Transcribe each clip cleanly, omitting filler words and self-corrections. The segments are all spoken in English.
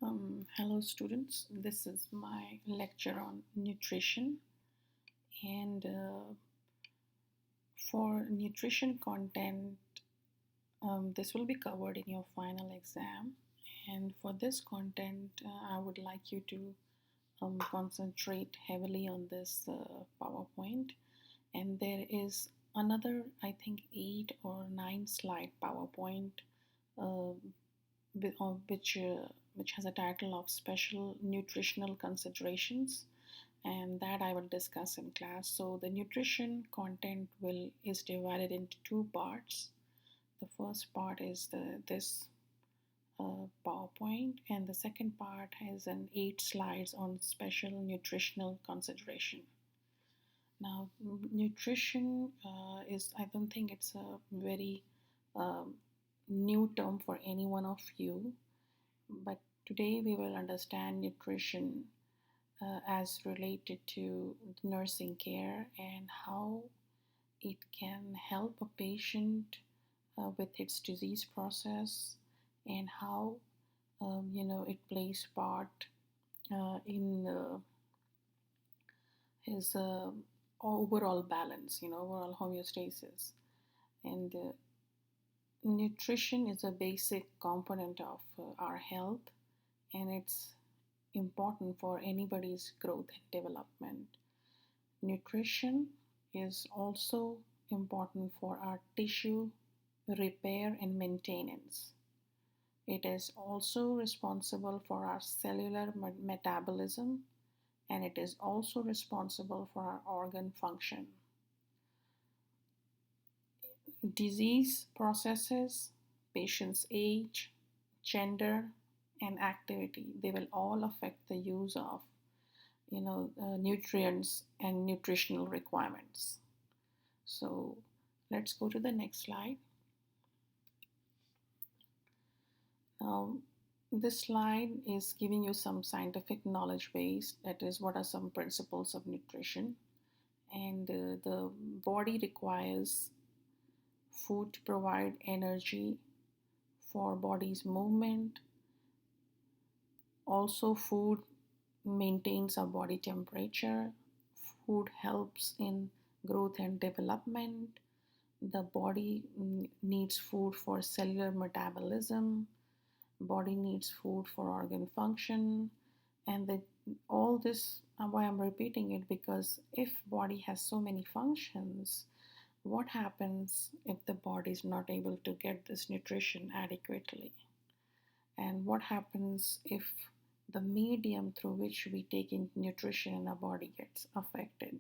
Hello, students. This is my lecture on nutrition. And for nutrition content, this will be covered in your final exam. And for this content, I would like you to concentrate heavily on this PowerPoint. And there is another, I think, 8 or 9 slide PowerPoint uh, which has a title of Special Nutritional Considerations, and that I will discuss in class. So the nutrition content will is divided into two parts. The first part is this PowerPoint, and the second part has an 8 slides on special nutritional consideration. Now, nutrition is, I don't think it's a very um, new term for any one of you, but today we will understand nutrition as related to nursing care and how it can help a patient with its disease process, and how it plays part in his overall balance, overall homeostasis. And nutrition is a basic component of our health, and it's important for anybody's growth and development. Nutrition is also important for our tissue repair and maintenance. It is also responsible for our cellular metabolism, and it is also responsible for our organ function. Disease processes, patient's age, gender, and activity, they will all affect the use of nutrients and nutritional requirements. So let's go to the next slide. Now, this slide is giving you some scientific knowledge base, that is, what are some principles of nutrition. And the body requires food to provide energy for body's movement. Also, food maintains our body temperature. Food helps in growth and development. The body needs food for cellular metabolism. Body needs food for organ function. And all this, why I'm repeating it, because if body has so many functions, what happens if the body is not able to get this nutrition adequately? And what happens if the medium through which we take in nutrition in our body gets affected?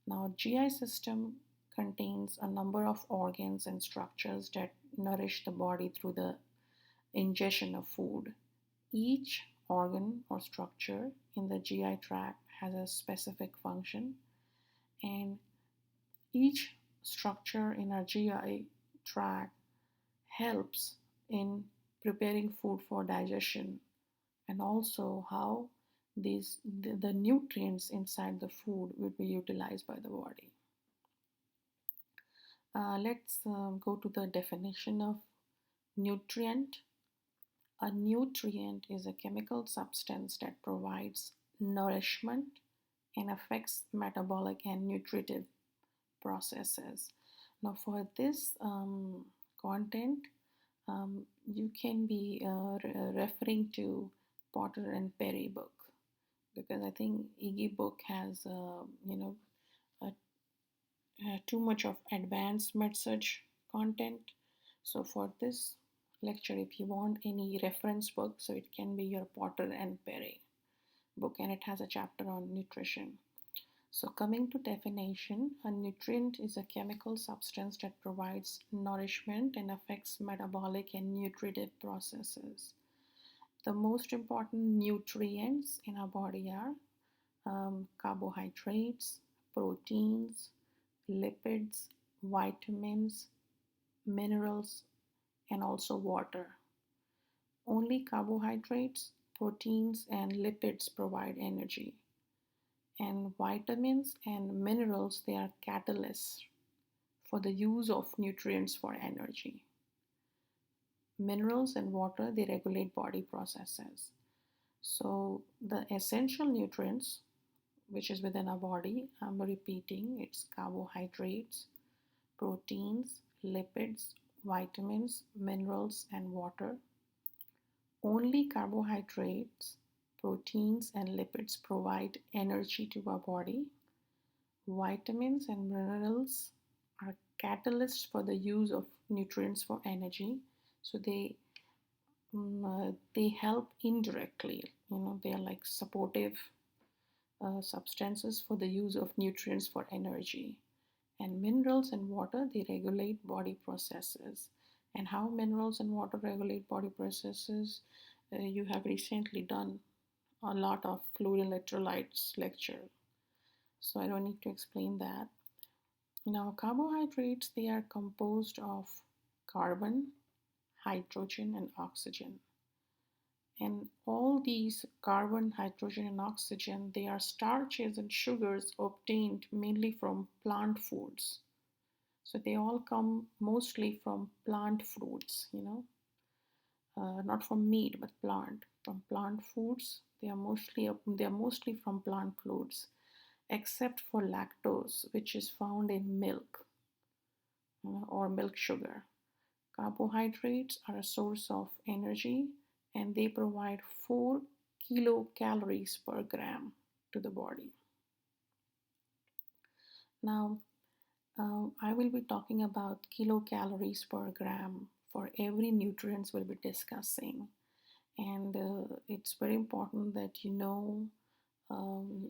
Now, GI system contains a number of organs and structures that nourish the body through the ingestion of food. Each organ or structure in the GI tract has a specific function, and each structure in our GI tract helps in preparing food for digestion, and also how the nutrients inside the food will be utilized by the body. Let's go to the definition of nutrient. A nutrient is a chemical substance that provides nourishment and affects metabolic and nutritive processes. Now, for this content, you can be referring to Potter and Perry book, because I think Iggy book has too much of advanced message content. So for this lecture, if you want any reference book, so it can be your Potter and Perry book, and it has a chapter on nutrition. So coming to definition, a nutrient is a chemical substance that provides nourishment and affects metabolic and nutritive processes. The most important nutrients in our body are carbohydrates, proteins, lipids, vitamins, minerals, and also water. Only carbohydrates, proteins, and lipids provide energy. And vitamins and minerals, they are catalysts for the use of nutrients for energy. Minerals and water, they regulate body processes. So the essential nutrients, which is within our body, I'm repeating, it's carbohydrates, proteins, lipids, vitamins, minerals, and water. Only carbohydrates, proteins, and lipids provide energy to our body. Vitamins and minerals are catalysts for the use of nutrients for energy. So they help indirectly. They are like supportive substances for the use of nutrients for energy. And minerals and water, they regulate body processes. And how minerals and water regulate body processes, you have recently done a lot of fluid electrolytes lecture, so I don't need to explain that. Now, carbohydrates, they are composed of carbon, hydrogen, and oxygen. And all these carbon, hydrogen, and oxygen, they are starches and sugars obtained mainly from plant foods. So they all come mostly from plant foods, not from meat, but from plant foods. They are mostly from plant foods, except for lactose, which is found in milk, or milk sugar. Carbohydrates are a source of energy, and they provide 4 kilocalories per gram to the body. Now, I will be talking about kilocalories per gram for every nutrients we'll be discussing, and it's very important that you know um,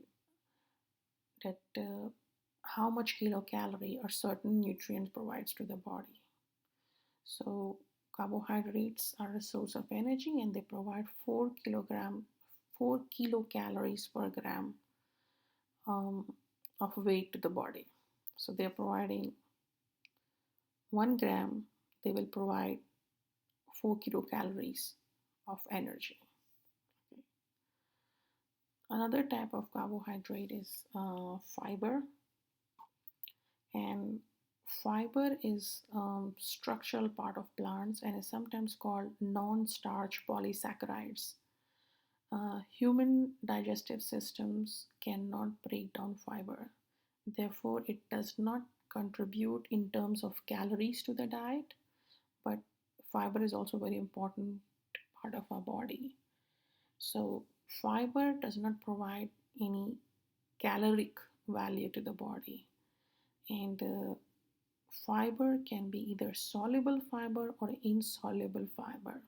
that how much kilocalorie a certain nutrient provides to the body. So carbohydrates are a source of energy, and they provide 4 kilocalories per gram um, of weight to the body. So they're providing 1 gram, they will provide 4 kilocalories of energy. Okay. Another type of carbohydrate is fiber, and fiber is structural part of plants and is sometimes called non-starch polysaccharides. Human digestive systems cannot break down fiber. Therefore, it does not contribute in terms of calories to the diet, but fiber is also a very important part of our body. So, fiber does not provide any caloric value to the body, and fiber can be either soluble fiber or insoluble fiber.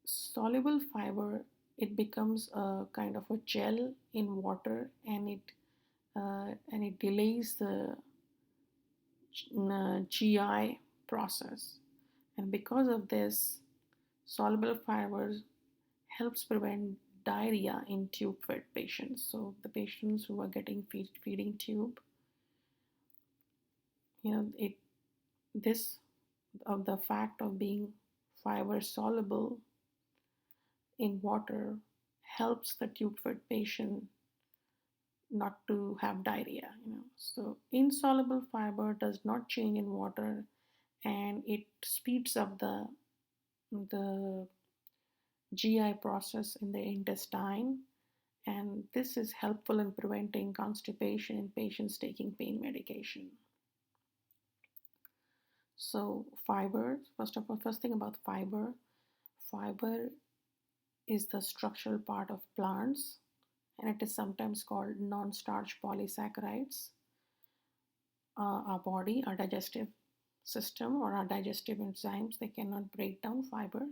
Soluble fiber, it becomes a kind of a gel in water, and it delays the GI process, and because of this, soluble fibers helps prevent diarrhea in tube fed patients. So the patients who are getting feeding tube, it this of the fact of being fiber soluble in water helps the tube fed patient not to have diarrhea. So insoluble fiber does not change in water, and it speeds up the GI process in the intestine, and this is helpful in preventing constipation in patients taking pain medication. So fiber, first thing about fiber is the structural part of plants, and it is sometimes called non-starch polysaccharides. Our body, our digestive system, or our digestive enzymes, they cannot break down fiber.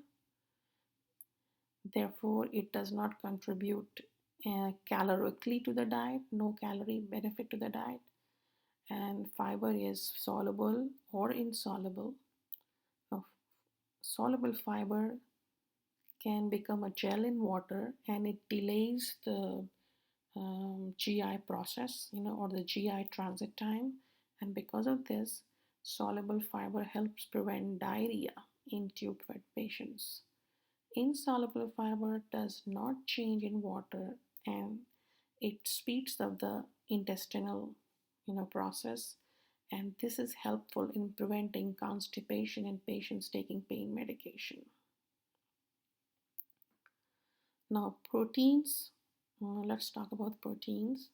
Therefore, it does not contribute calorically to the diet, no calorie benefit to the diet. And fiber is soluble or insoluble. Now, soluble fiber can become a gel in water, and it delays the GI process, or the GI transit time. And because of this, soluble fiber helps prevent diarrhea in tube fed patients. Insoluble fiber does not change in water, and it speeds up the intestinal process, and this is helpful in preventing constipation in patients taking pain medication. Now, proteins. Let's talk about proteins.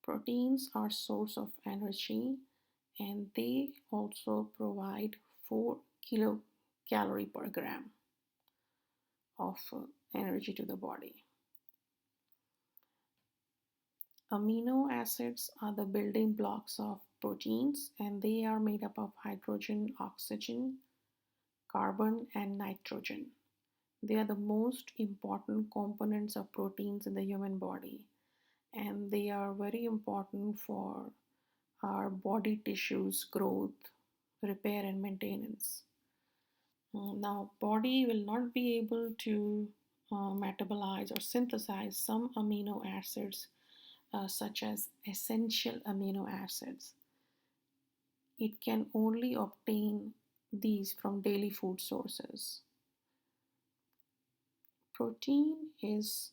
Proteins are source of energy, and they also provide 4 kilocalorie per gram of energy to the body. Amino acids are the building blocks of proteins, and they are made up of hydrogen, oxygen, carbon, and nitrogen. They are the most important components of proteins in the human body, and they are very important for our body tissues growth, repair, and maintenance. Now, body will not be able to metabolize or synthesize some amino acids, such as essential amino acids. It can only obtain these from daily food sources. Protein is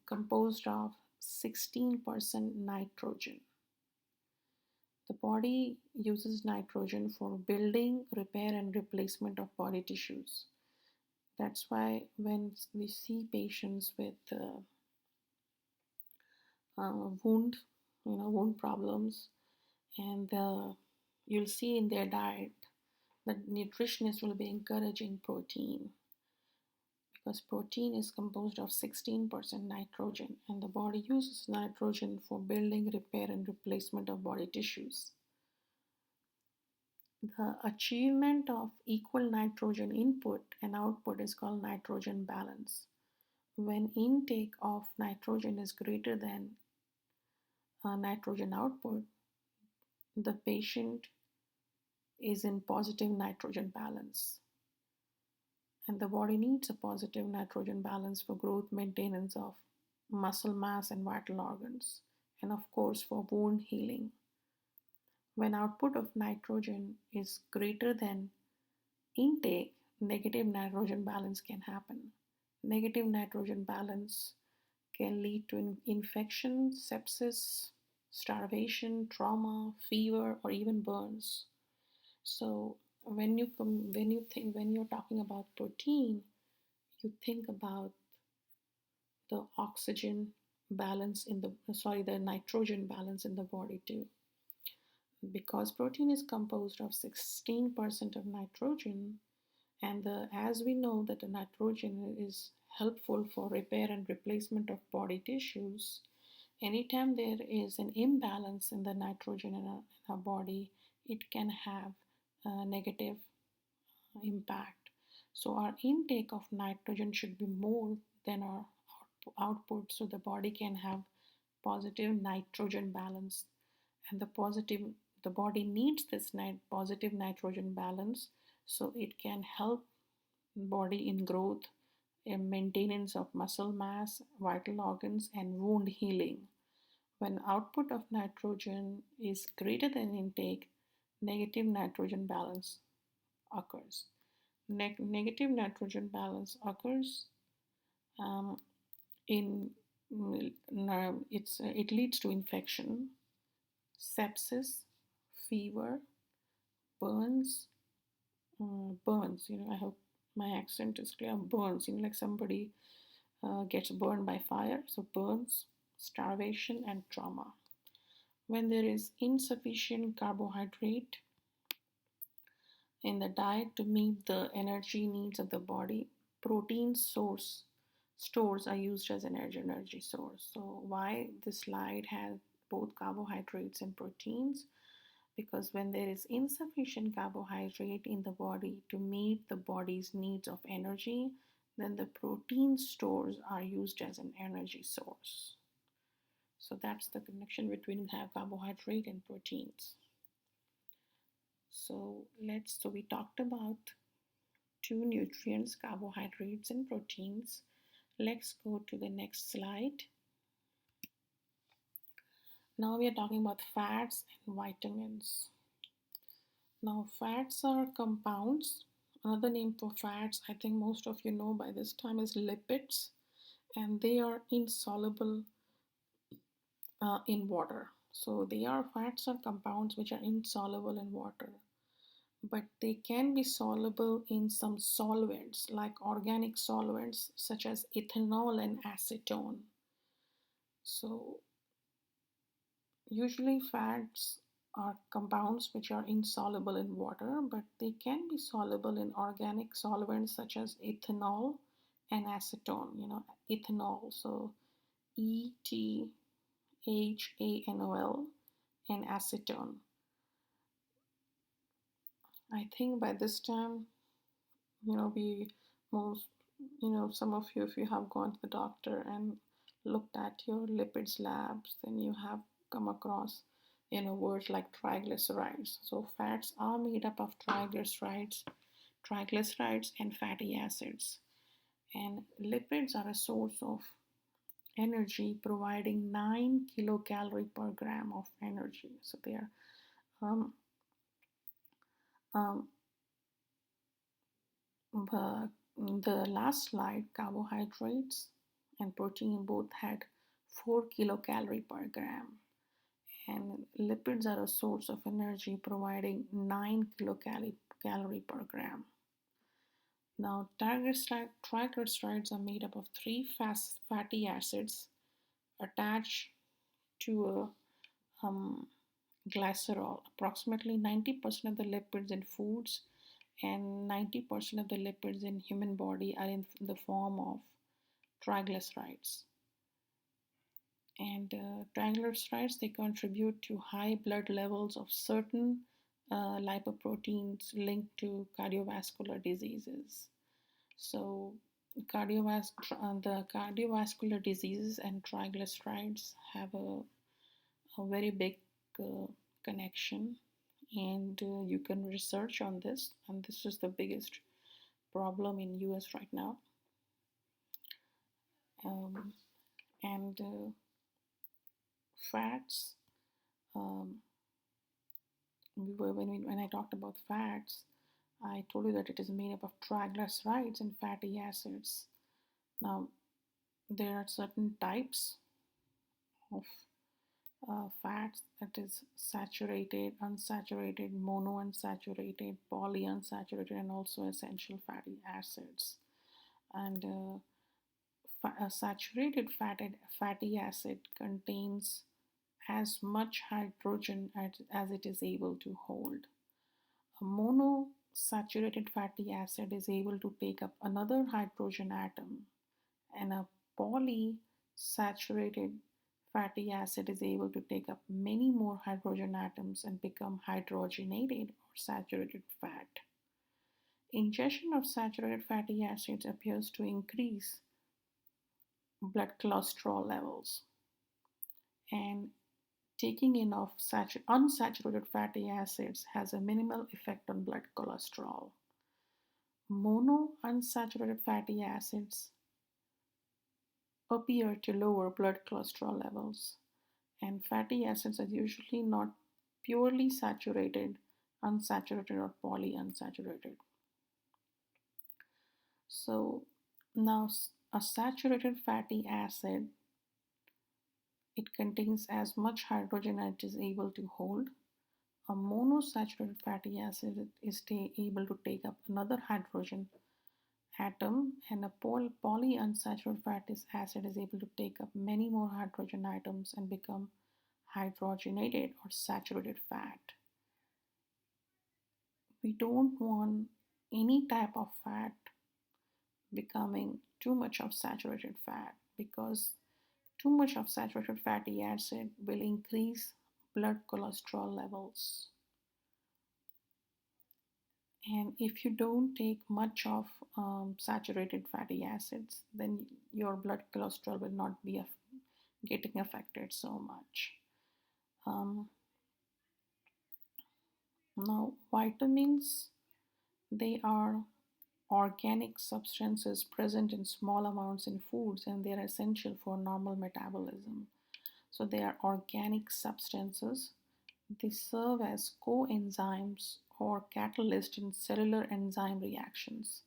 composed of 16% nitrogen. The body uses nitrogen for building, repair, and replacement of body tissues. That's why when we see patients with wound, wound problems, and you'll see in their diet that nutritionists will be encouraging protein because protein is composed of 16% nitrogen, and the body uses nitrogen for building, repair, and replacement of body tissues. The achievement of equal nitrogen input and output is called nitrogen balance. When intake of nitrogen is greater than nitrogen output, the patient is in positive nitrogen balance. And the body needs a positive nitrogen balance for growth, maintenance of muscle mass and vital organs, and of course for wound healing. When output of nitrogen is greater than intake, negative nitrogen balance can happen. Negative nitrogen balance can lead to infection, sepsis, starvation, trauma, fever, or even burns. So when you're talking about protein, you think about the oxygen balance in the nitrogen balance in the body too. Because protein is composed of 16% of nitrogen, and as we know that the nitrogen is helpful for repair and replacement of body tissues, anytime there is an imbalance in the nitrogen in our body, it can have a negative impact. So our intake of nitrogen should be more than our output so the body can have positive nitrogen balance, and the body needs this positive nitrogen balance so it can help body in growth and maintenance of muscle mass, vital organs, and wound healing. When output of nitrogen is greater than intake, negative nitrogen balance occurs. Negative nitrogen balance occurs um, in it leads to infection, sepsis, fever, burns, burns. I hope my accent is clear. Burns, like somebody gets burned by fire. So burns, starvation, and trauma. When there is insufficient carbohydrate in the diet to meet the energy needs of the body, protein stores are used as an energy source. So why this slide has both carbohydrates and proteins? Because when there is insufficient carbohydrate in the body to meet the body's needs of energy, then the protein stores are used as an energy source. So that's the connection between carbohydrate and proteins. So we talked about two nutrients, carbohydrates and proteins. Let's go to the next slide. Now we are talking about fats and vitamins. Now fats are compounds. Another name for fats, I think most of you know by this time, is lipids, and they are insoluble in water. So they are fats or compounds which are insoluble in water, but they can be soluble in some solvents like organic solvents such as ethanol and acetone. So usually fats are compounds which are insoluble in water, but they can be soluble in organic solvents such as ethanol and acetone. Ethanol, so ETHANOL, and acetone. I think by this time, we most, some of you, if you have gone to the doctor and looked at your lipids labs, then you have come across, words like triglycerides. So fats are made up of triglycerides and fatty acids. And lipids are a source of energy, providing 9 kilocalorie per gram of energy. So they are um, um, the last slide, carbohydrates and protein both had 4 kilocalorie per gram, and lipids are a source of energy, providing 9 kilocalorie per gram. Now, triglycerides are made up of three fatty acids attached to a glycerol. Approximately 90% of the lipids in foods and 90% of the lipids in human body are in the form of triglycerides. And triglycerides, they contribute to high blood levels of certain lipoproteins linked to cardiovascular diseases. So the cardiovascular diseases and triglycerides have a very big uh, connection, and you can research on this, and this is the biggest problem in US right now. And fats, um, when I talked about fats, I told you that it is made up of triglycerides and fatty acids. Now, there are certain types of fats, that is saturated, unsaturated, monounsaturated, polyunsaturated, and also essential fatty acids. And a saturated fatty acid contains as much hydrogen as it is able to hold. A monosaturated fatty acid is able to take up another hydrogen atom, and a polysaturated fatty acid is able to take up many more hydrogen atoms and become hydrogenated or saturated fat. Ingestion of saturated fatty acids appears to increase blood cholesterol levels, and taking in of unsaturated fatty acids has a minimal effect on blood cholesterol. Monounsaturated fatty acids appear to lower blood cholesterol levels, and fatty acids are usually not purely saturated, unsaturated, or polyunsaturated. So now a saturated fatty acid, it contains as much hydrogen as it is able to hold. A monosaturated fatty acid is able to take up another hydrogen atom, and a polyunsaturated fatty acid is able to take up many more hydrogen atoms and become hydrogenated or saturated fat. We don't want any type of fat becoming too much of saturated fat, because too much of saturated fatty acid will increase blood cholesterol levels. And if you don't take much of saturated fatty acids, then your blood cholesterol will not be getting affected so much. Um, Now, vitamins, they are organic substances present in small amounts in foods, and they are essential for normal metabolism. So they are organic substances. They serve as coenzymes or catalysts in cellular enzyme reactions.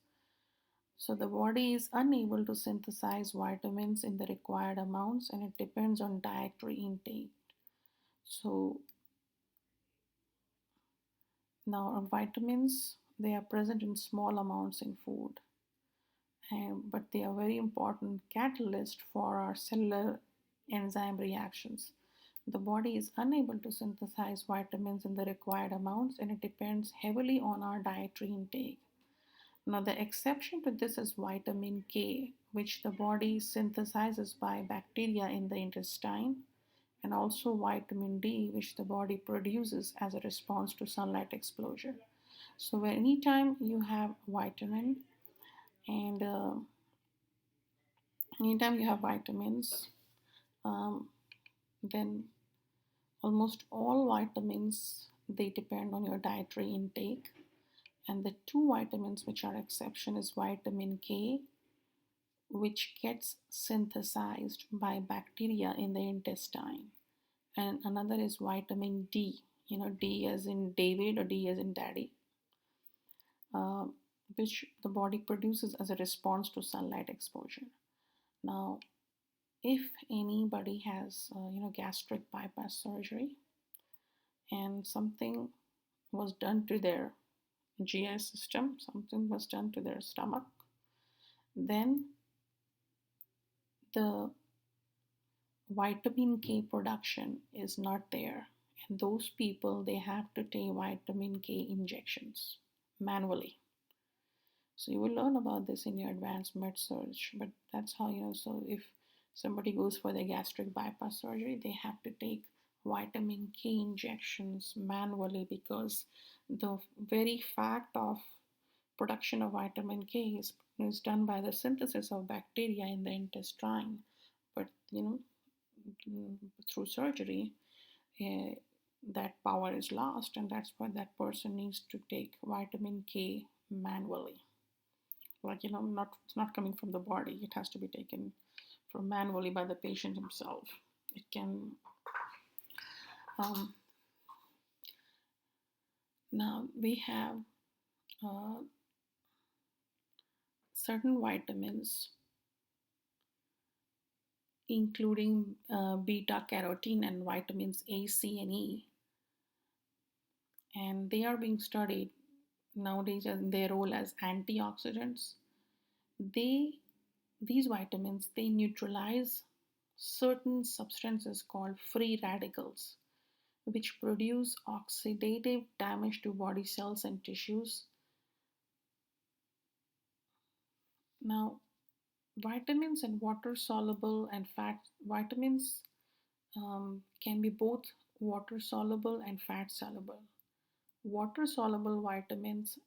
So the body is unable to synthesize vitamins in the required amounts, and it depends on dietary intake. So now vitamins, they are present in small amounts in food, but they are very important catalyst for our cellular enzyme reactions. The body is unable to synthesize vitamins in the required amounts and it depends heavily on our dietary intake. Now, the exception to this is vitamin K, which the body synthesizes by bacteria in the intestine, and also vitamin D, which the body produces as a response to sunlight exposure. So, anytime you have vitamin and anytime you have vitamins, um, then almost all vitamins they depend on your dietary intake. And the two vitamins which are exception is vitamin K, which gets synthesized by bacteria in the intestine, and another is vitamin D. You know, D as in David or D as in Daddy, uh, which the body produces as a response to sunlight exposure. Now, if anybody has gastric bypass surgery and something was done to their GI system, something was done to their stomach, then the vitamin K production is not there. And those people, they have to take vitamin K injections manually. So you will learn about this in your advanced med surge, but that's how, so if somebody goes for the gastric bypass surgery, they have to take vitamin K injections manually because the very fact of production of vitamin K is done by the synthesis of bacteria in the intestine. But through surgery, uh, that power is lost, and that's why that person needs to take vitamin K manually. Like, not it's not coming from the body; it has to be taken from manually by the patient himself. It can um, now we have uh, certain vitamins, including beta carotene and vitamins A, C, and E, and they are being studied nowadays in their role as antioxidants. They These vitamins, they neutralize certain substances called free radicals, which produce oxidative damage to body cells and tissues. Now, vitamins and water soluble and fat vitamins can be both water soluble and fat soluble. Water soluble vitamins,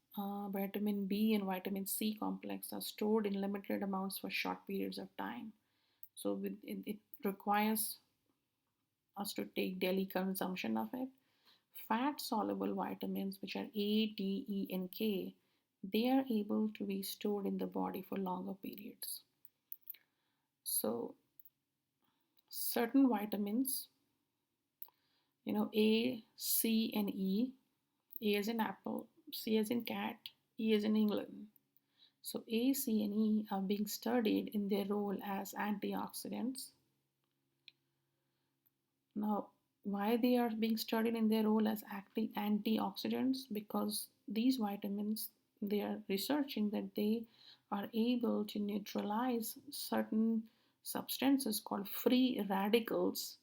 vitamin B and vitamin C complex, are stored in limited amounts for short periods of time. So it requires us to take daily consumption of it. Fat soluble vitamins, which are A, D, E, and K, they are able to be stored in the body for longer periods. So, certain vitamins, A, C, and E, A as in apple, C as in cat, E as in England. So, A, C, and E are being studied in their role as antioxidants. Now, why they are being studied in their role as active antioxidants? Because these vitamins, they are researching that they are able to neutralize certain substances called free radicals,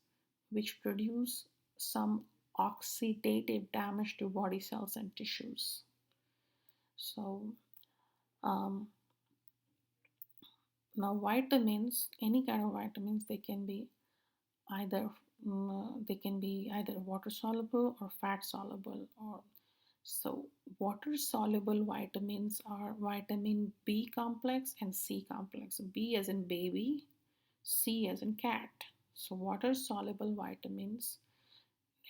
which produce some oxidative damage to body cells and tissues. So, um, now vitamins, any kind of vitamins, they can be either water soluble or fat soluble. Or so water soluble vitamins are vitamin B complex and C complex. B as in baby, C as in cat. So water soluble vitamins,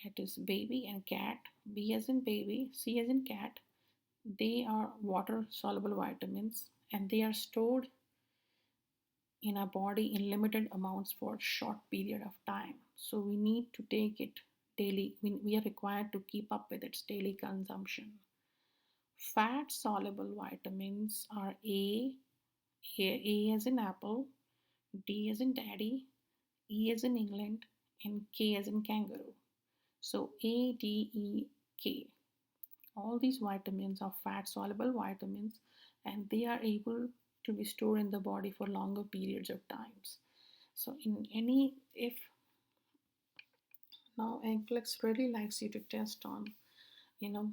that is baby and cat, B as in baby, C as in cat, they are water soluble vitamins and they are stored in our body in limited amounts for a short period of time. So we need to take it daily. We are required to keep up with its daily consumption. Fat soluble vitamins are A as in apple, D as in daddy, E as in England, and K as in kangaroo. So A, D, E, K, all these vitamins are fat soluble vitamins, and they are able to be stored in the body for longer periods of times. So in any, if now NCLEX really likes you to test on, you know,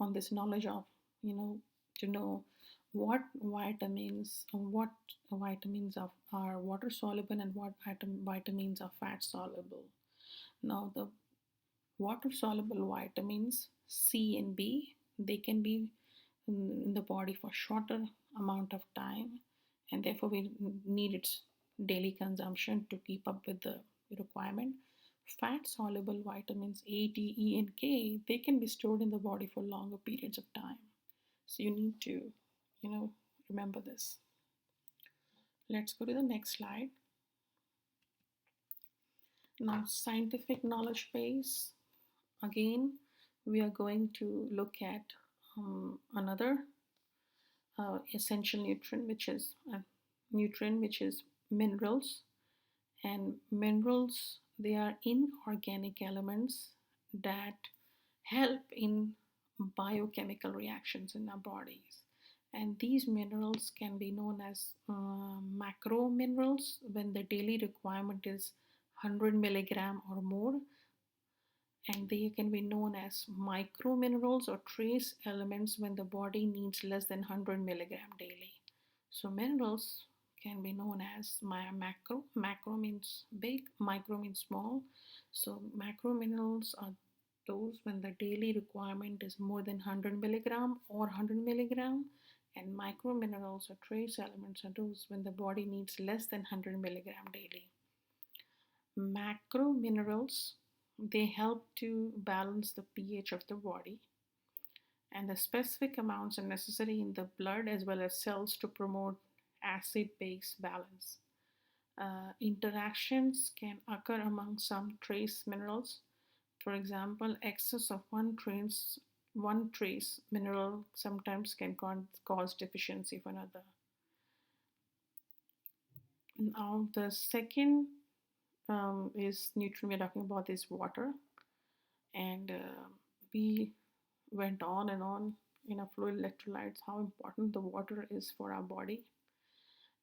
on this knowledge of, you know, to know what vitamins are water soluble and what vitamins are fat soluble. Now the water soluble vitamins C and B, they can be in the body for shorter amount of time, and therefore we need its daily consumption to keep up with the requirement. Fat soluble vitamins A, D, E, and K, they can be stored in the body for longer periods of time. So you need to, remember this. Let's go to the next slide. Now, scientific knowledge base. Again, we are going to look at another essential nutrient, which is minerals. And minerals, they are inorganic elements that help in biochemical reactions in our bodies. And these minerals can be known as macro minerals when the daily requirement is 100 milligram or more, and they can be known as micro minerals or trace elements when the body needs less than 100 milligram daily. So minerals can be known as macro. Macro means big, micro means small. So macro minerals are those when the daily requirement is more than 100 milligram or 100 milligram, and micro minerals or trace elements are those when the body needs less than 100 milligram daily. Macro minerals, they help to balance the pH of the body, and the specific amounts are necessary in the blood as well as cells to promote acid base balance. Interactions can occur among some trace minerals. For example, excess of one trace mineral sometimes can cause deficiency of another. Now, the second is nutrient we're talking about is water, and we went on and on in our fluid electrolytes how important the water is for our body.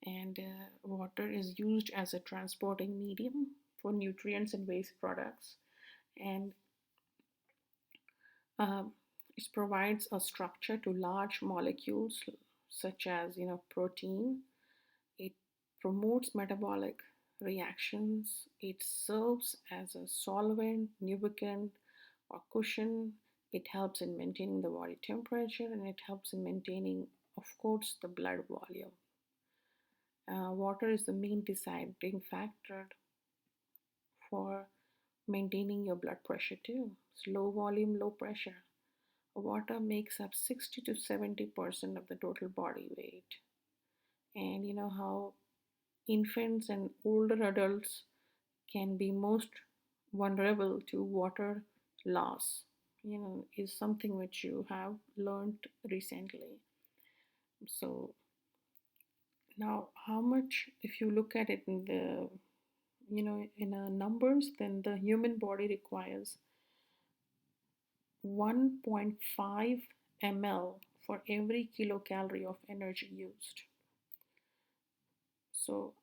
And water is used as a transporting medium for nutrients and waste products, and um, it provides a structure to large molecules such as protein. It promotes metabolic reactions. It serves as a solvent, lubricant, or cushion. It helps in maintaining the body temperature, and it helps in maintaining, of course, the blood volume. Water is the main deciding factor for maintaining your blood pressure too. It's low volume, low pressure. Water makes up 60 to 70% of the total body weight. And you know how infants and older adults can be most vulnerable to water loss, is something which you have learned recently. So now how much, if you look at it in the in numbers, then the human body requires 1.5 ml for every kilocalorie of energy used. So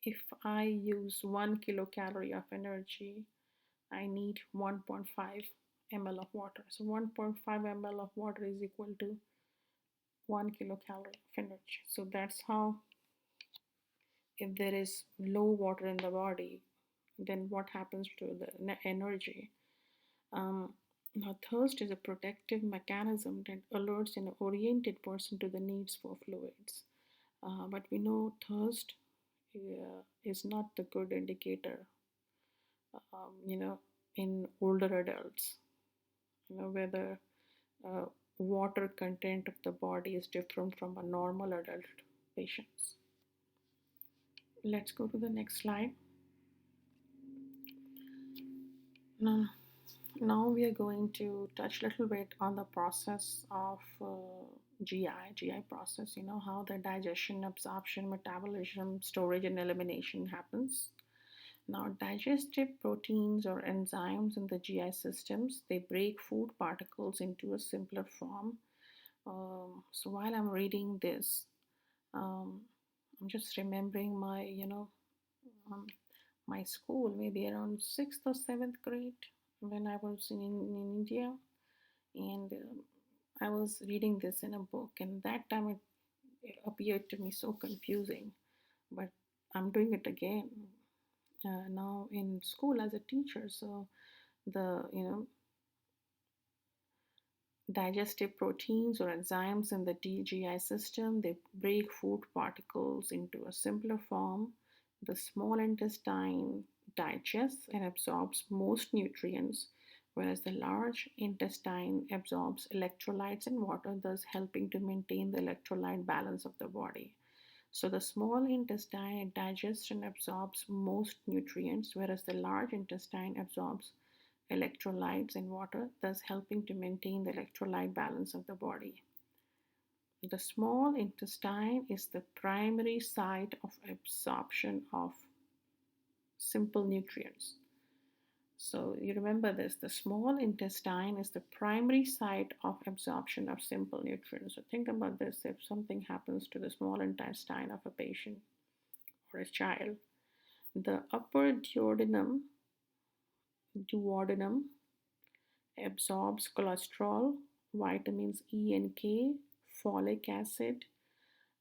if I use 1 kilocalorie of energy, I need 1.5 ml of water. So 1.5 ml of water is equal to 1 kilocalorie of energy. So that's how, if there is low water in the body, then what happens to the energy? Now, thirst is a protective mechanism that alerts an oriented person to the needs for fluids. But we know thirst is not the good indicator, in older adults, whether uh, water content of the body is different from a normal adult patients. Let's go to the next slide. Now, now we are going to touch a little bit on the process of GI process, how the digestion, absorption, metabolism, storage, and elimination happens. Now, digestive proteins or enzymes in the GI systems, they break food particles into a simpler form. So while I'm reading this, um, I'm just remembering um, my school, maybe around sixth or seventh grade when I was in India, and I was reading this in a book, and that time it appeared to me so confusing. But I'm doing it again now in school as a teacher. So the digestive proteins or enzymes in the DGI system, they break food particles into a simpler form. The small intestine digests and absorbs most nutrients, whereas the large intestine absorbs electrolytes and water, thus helping to maintain the electrolyte balance of the body. So the small intestine digests and absorbs most nutrients, whereas the large intestine absorbs electrolytes and water, thus helping to maintain the electrolyte balance of the body. The small intestine is the primary site of absorption of simple nutrients. So you remember this, the small intestine is the primary site of absorption of simple nutrients. So think about this, if something happens to the small intestine of a patient or a child, the upper duodenum absorbs cholesterol, vitamins E and K, folic acid,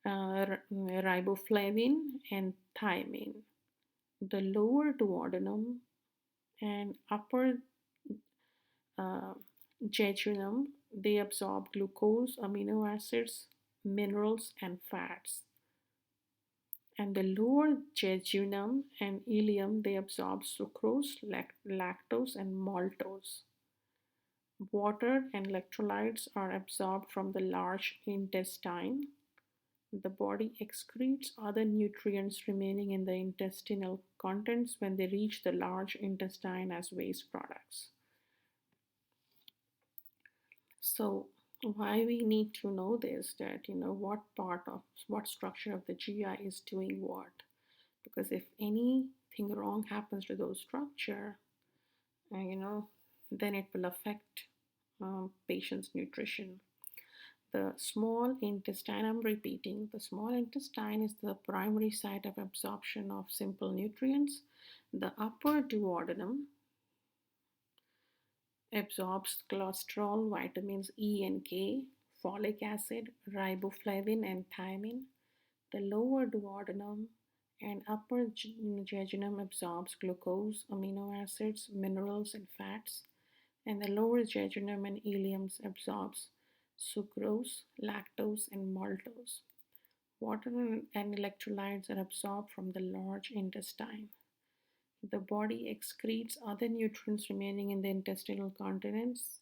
riboflavin, and thiamine. The lower duodenum and upper uh, jejunum, they absorb glucose, amino acids, minerals, and fats. And the lower jejunum and ileum, they absorb sucrose, lactose, and maltose. Water and electrolytes are absorbed from the large intestine. The body excretes other nutrients remaining in the intestinal contents when they reach the large intestine as waste products. So, why we need to know this, that what part of what structure of the GI is doing what, because if anything wrong happens to those structure, you know then it will affect patient's nutrition. The small intestine, I'm repeating, the small intestine is the primary site of absorption of simple nutrients. The upper duodenum absorbs cholesterol, vitamins E and K, folic acid, riboflavin, and thiamine. The lower duodenum and upper jejunum absorbs glucose, amino acids, minerals, and fats, and the lower jejunum and ileum absorbs sucrose, lactose, and maltose. Water and electrolytes are absorbed from the large intestine. The body excretes other nutrients remaining in the intestinal contents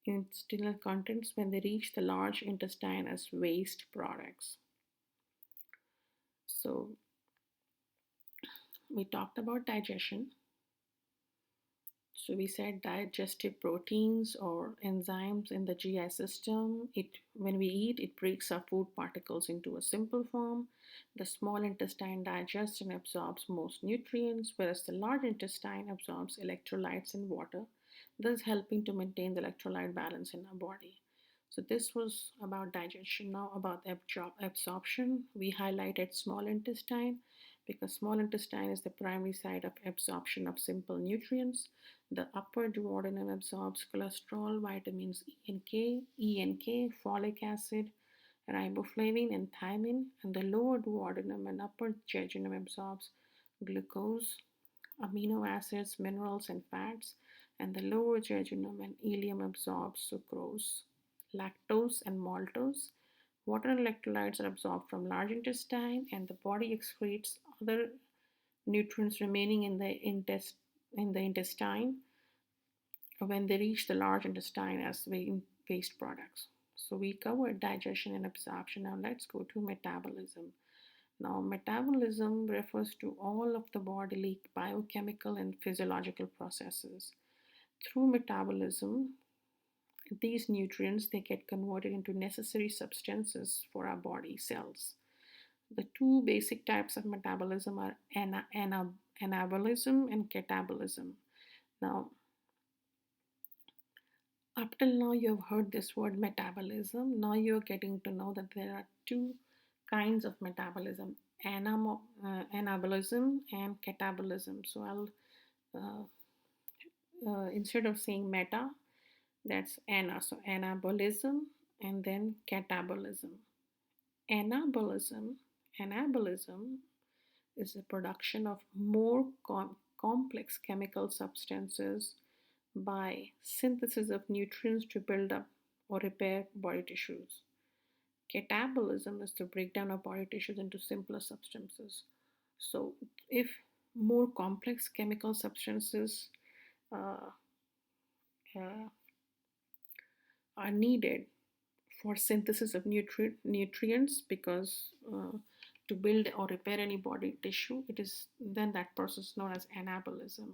when they reach the large intestine as waste products. So we talked about digestion. So we said digestive proteins or enzymes in the GI system. When we eat, it breaks our food particles into a simple form. The small intestine digests and absorbs most nutrients, whereas the large intestine absorbs electrolytes and water, thus helping to maintain the electrolyte balance in our body. So this was about digestion. Now about absorption, we highlighted small intestine because small intestine is the primary site of absorption of simple nutrients. The upper duodenum absorbs cholesterol, vitamins E and K, folic acid, riboflavin, and thiamine, and the lower duodenum and upper jejunum absorbs glucose, amino acids, minerals, and fats, and the lower jejunum and ileum absorbs sucrose, lactose, and maltose. Water and electrolytes are absorbed from large intestine, and the body excretes other nutrients remaining in the intestine when they reach the large intestine as waste products. So we covered digestion and absorption. Now let's go to metabolism. Now, metabolism refers to all of the bodily biochemical and physiological processes. Through metabolism, these nutrients they get converted into necessary substances for our body cells. The two basic types of metabolism are anabolism and catabolism. Now, up till now, you have heard this word metabolism. Now you're getting to know that there are two kinds of metabolism, anabolism and catabolism. So I'll, instead of saying meta, that's ana. So anabolism and then catabolism. Anabolism, anabolism is the production of more complex chemical substances by synthesis of nutrients to build up or repair body tissues. Catabolism is the breakdown of body tissues into simpler substances. So, if more complex chemical substances uh, uh, are needed for synthesis of nutrients, because to build or repair any body tissue, it is then that process known as anabolism.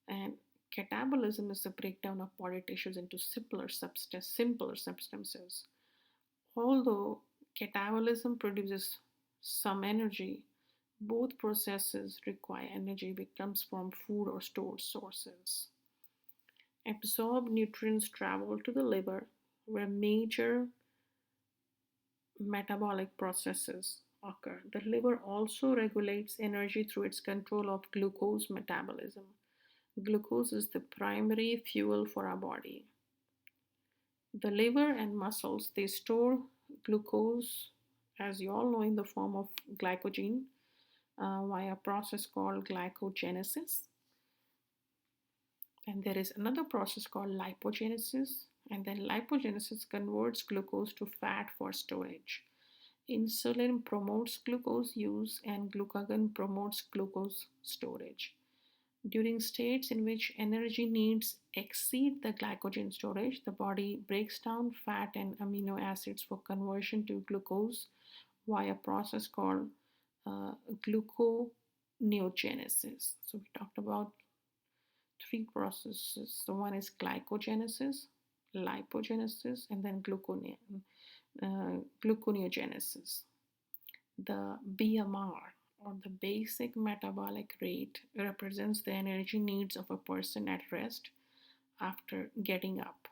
And catabolism is the breakdown of body tissues into simpler substances. Although catabolism produces some energy, both processes require energy which comes from food or stored sources. Absorbed nutrients travel to the liver, where major metabolic processes occur. The liver also regulates energy through its control of glucose metabolism. Glucose is the primary fuel for our body. The liver and muscles, they store glucose, as you all know, in the form of glycogen via a process called glycogenesis. And there is another process called lipogenesis. And then lipogenesis converts glucose to fat for storage. Insulin promotes glucose use and glucagon promotes glucose storage. During states in which energy needs exceed the glycogen storage, the body breaks down fat and amino acids for conversion to glucose via a process called gluconeogenesis. So we talked about three processes. So one is glycogenesis, lipogenesis, and then gluconeogenesis. The BMR, or the basic metabolic rate, represents the energy needs of a person at rest after getting up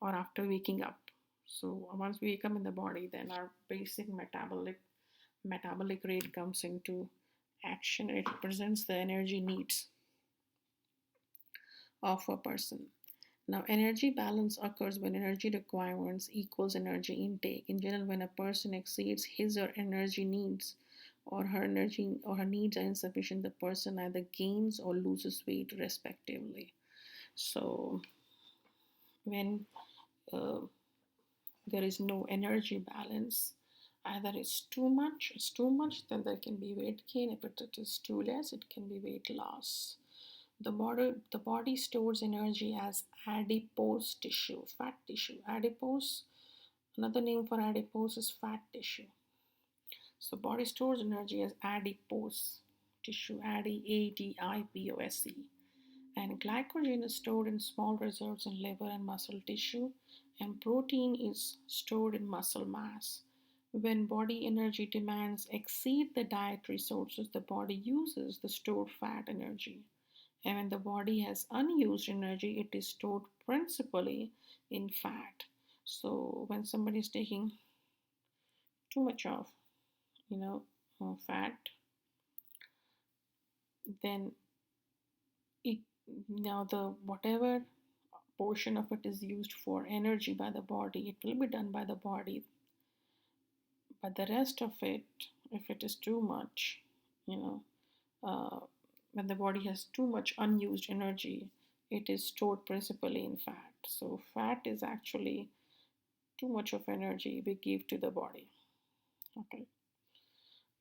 or after waking up. So once we come in the body, then our basic metabolic rate comes into action. It represents the energy needs of a person. Now, energy balance occurs when energy requirements equals energy intake. In general, when a person exceeds his or energy needs, or her needs are insufficient, the person either gains or loses weight, respectively. So, when uh, there is no energy balance, either it's too much, then there can be weight gain. If it is too less, it can be weight loss. The body stores energy as adipose tissue, fat tissue. Adipose, another name for adipose is fat tissue. So body stores energy as adipose tissue, ADIPOSE. And glycogen is stored in small reserves in liver and muscle tissue, and protein is stored in muscle mass. When body energy demands exceed the dietary sources, the body uses the stored fat energy. And when the body has unused energy, it is stored principally in fat. So when somebody is taking too much of, you know, fat, then it now the whatever portion of it is used for energy by the body, it will be done by the body. But the rest of it, if it is too much, you know, when the body has too much unused energy, it is stored principally in fat. So fat is actually too much of energy we give to the body. Okay.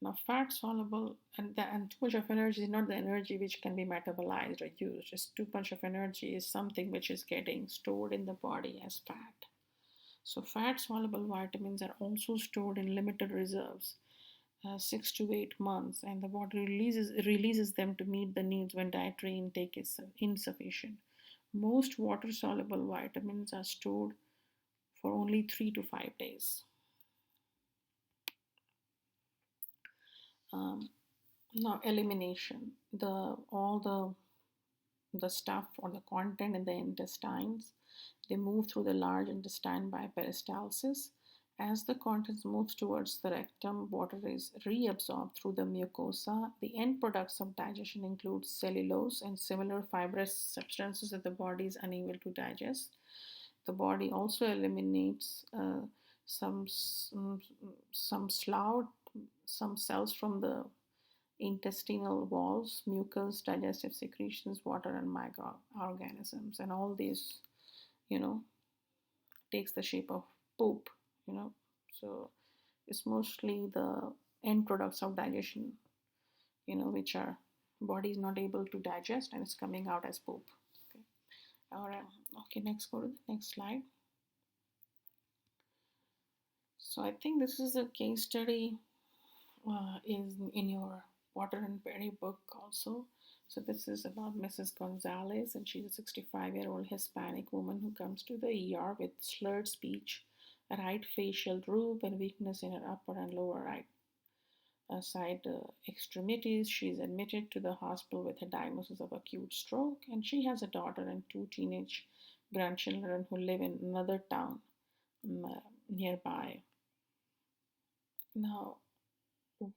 Now, fat soluble and too much of energy is not the energy which can be metabolized or used. Just too much of energy is something which is getting stored in the body as fat. So, fat soluble vitamins are also stored in limited reserves, 6 to 8 months, and the body releases them to meet the needs when dietary intake is insufficient. Most water soluble vitamins are stored for only 3 to 5 days. Um, Now, elimination. The stuff or the content in the intestines, they move through the large intestine by peristalsis. As the contents moves towards the rectum, water is reabsorbed through the mucosa. The end products of digestion include cellulose and similar fibrous substances that the body is unable to digest. The body also eliminates some some slough, some cells from the intestinal walls, mucus, digestive secretions, water, and microorganisms, and all these, you know, takes the shape of poop, you know. So it's mostly the end products of digestion, which our body is not able to digest and it's coming out as poop. Okay. All right. Okay. Next, go to the next slide. So I think this is a case study is in your Water and Berry book also. So this is about Mrs. Gonzalez, and she's a 65-year-old Hispanic woman who comes to the ER with slurred speech, a right facial droop, and weakness in her upper and lower right side extremities. She's admitted to the hospital with a diagnosis of acute stroke, and she has a daughter and two teenage grandchildren who live in another town nearby. Now,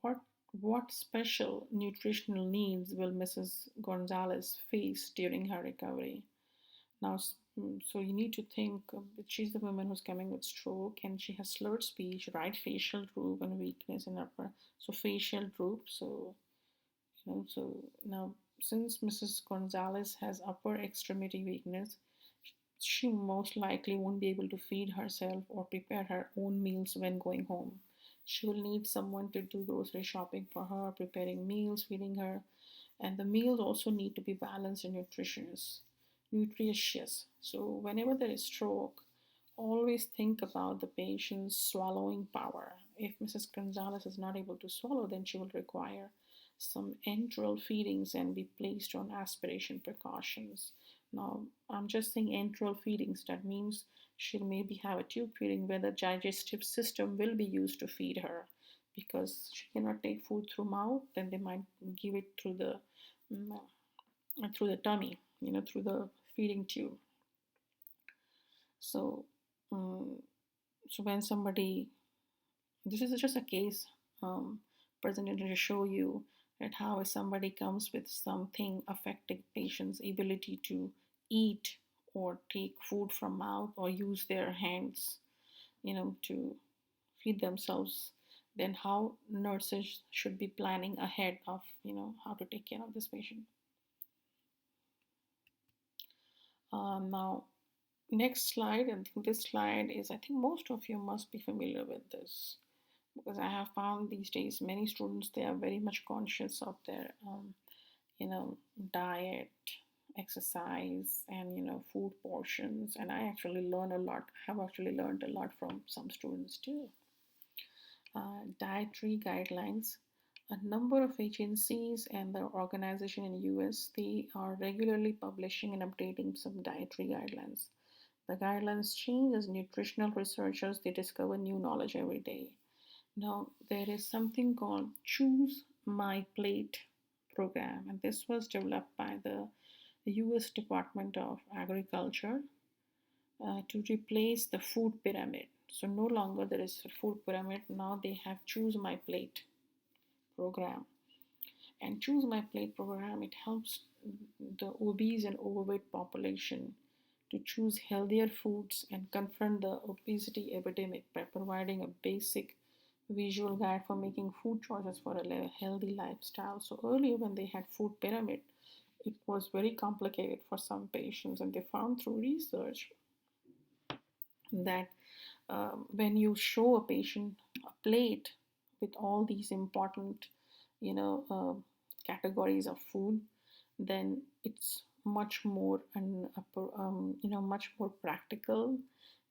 what what special nutritional needs will Mrs. Gonzalez face during her recovery? Now, so you need to think she's the woman who's coming with stroke and she has slurred speech, right facial droop, and weakness in upper. So facial droop. So now since Mrs. Gonzalez has upper extremity weakness, she most likely won't be able to feed herself or prepare her own meals when going home. She will need someone to do grocery shopping for her, preparing meals, feeding her, and the meals also need to be balanced and nutritious. So whenever there is stroke, always think about the patient's swallowing power. If Mrs. Gonzalez is not able to swallow, then she will require some enteral feedings and be placed on aspiration precautions. Now, I'm just saying enteral feedings. That means she'll maybe have a tube feeding where the digestive system will be used to feed her, because she cannot take food through mouth. Then they might give it mm, through the tummy, through the feeding tube. So, um, so when somebody, this is just a case presented to show you that how if somebody comes with something affecting patient's ability to eat or take food from mouth or use their hands, to feed themselves, then how nurses should be planning ahead of, how to take care of this patient. Now, next slide, and this slide is, I think most of you must be familiar with this, because I have found these days many students, they are very much conscious of their diet, exercise, and food portions. And I actually learn a lot. I have actually learned a lot from some students too. Dietary guidelines. A number of agencies and the organization in US, they are regularly publishing and updating some dietary guidelines. The guidelines change as nutritional researchers, they discover new knowledge every day. Now, there is something called Choose My Plate program, and this was developed by the US Department of Agriculture to replace the food pyramid. So, no longer there is a food pyramid, now they have Choose My Plate program. And Choose My Plate program, it helps the obese and overweight population to choose healthier foods and confront the obesity epidemic by providing a basic visual guide for making food choices for a healthy lifestyle. So earlier when they had food pyramid, it was very complicated for some patients, and they found through research that when you show a patient a plate with all these important, you know, uh, categories of food, then it's much more and much more practical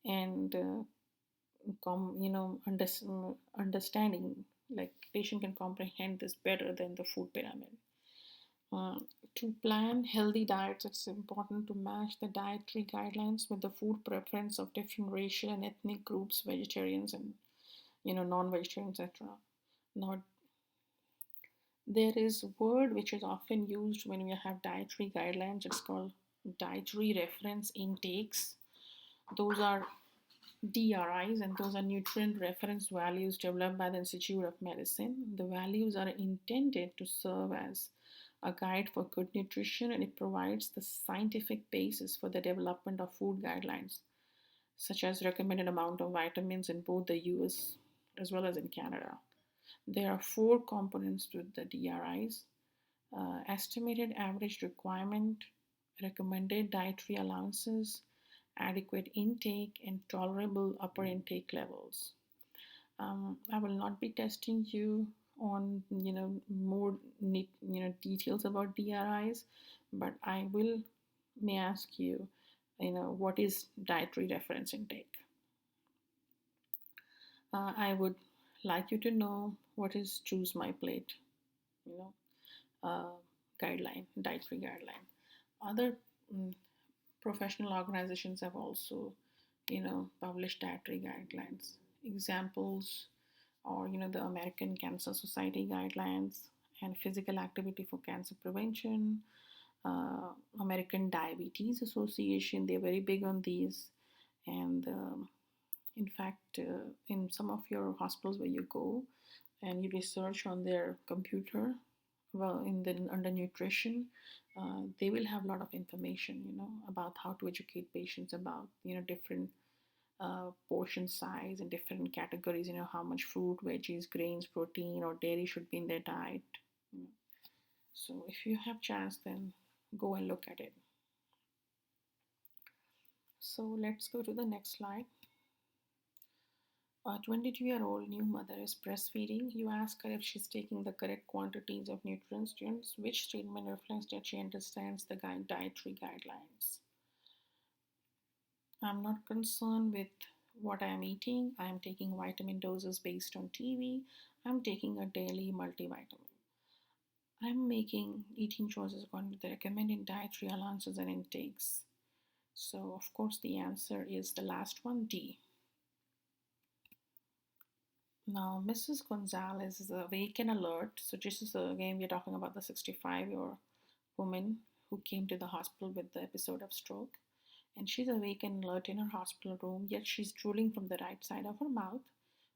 and understanding. Like patient can comprehend this better than the food pyramid. Uh, to plan healthy diets, it's important to match the dietary guidelines with the food preference of different racial and ethnic groups, vegetarians and non-vegetarians, etc. Now, There is a word which is often used when we have dietary guidelines. It's called dietary reference intakes. Those are DRIs, and those are nutrient reference values developed by the Institute of Medicine. The values are intended to serve as a guide for good nutrition, and it provides the scientific basis for the development of food guidelines, such as recommended amount of vitamins in both the US as well as in Canada. There are four components to the DRIs: estimated average requirement, recommended dietary allowances, adequate intake, and tolerable upper intake levels. I will not be testing you on more details about DRIs, but I will may ask you, what is dietary reference intake. I would like you to know what is choose my plate, you know, uh, guideline, dietary guideline. Other mm, professional organizations have also, published dietary guidelines. Examples or the American Cancer Society guidelines and physical activity for cancer prevention, American Diabetes Association. They're very big on these, and in fact, in some of your hospitals where you go and you research on their computer, well, in the under nutrition, they will have a lot of information, about how to educate patients about different portion size and different categories, how much fruit, veggies, grains, protein, or dairy should be in their diet. you know. So if you have chance, then go and look at it. So let's go to the next slide. A 22-year-old new mother is breastfeeding. You ask her if she's taking the correct quantities of nutrients, which statement reflects that she understands the dietary guidelines. I'm not concerned with what I am eating. I am taking vitamin doses based on TV. I'm taking a daily multivitamin. I'm making eating choices according to the recommended dietary allowances and intakes. So, of course, the answer is the last one, D. Now, Mrs. Gonzalez is awake and alert. So, this is again, we're talking about the 65-year woman who came to the hospital with the episode of stroke. And she's awake and alert in her hospital room, yet she's drooling from the right side of her mouth.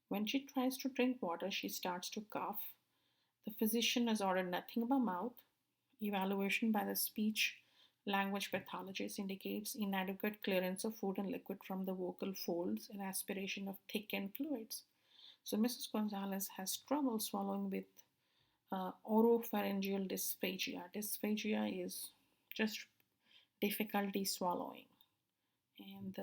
When she tries to drink water, she starts to cough. The physician has ordered nothing but mouth. Evaluation by the speech language pathologist indicates inadequate clearance of food and liquid from the vocal folds and aspiration of thickened fluids. So Mrs. Gonzalez has trouble swallowing with oropharyngeal dysphagia. Dysphagia is just difficulty swallowing. And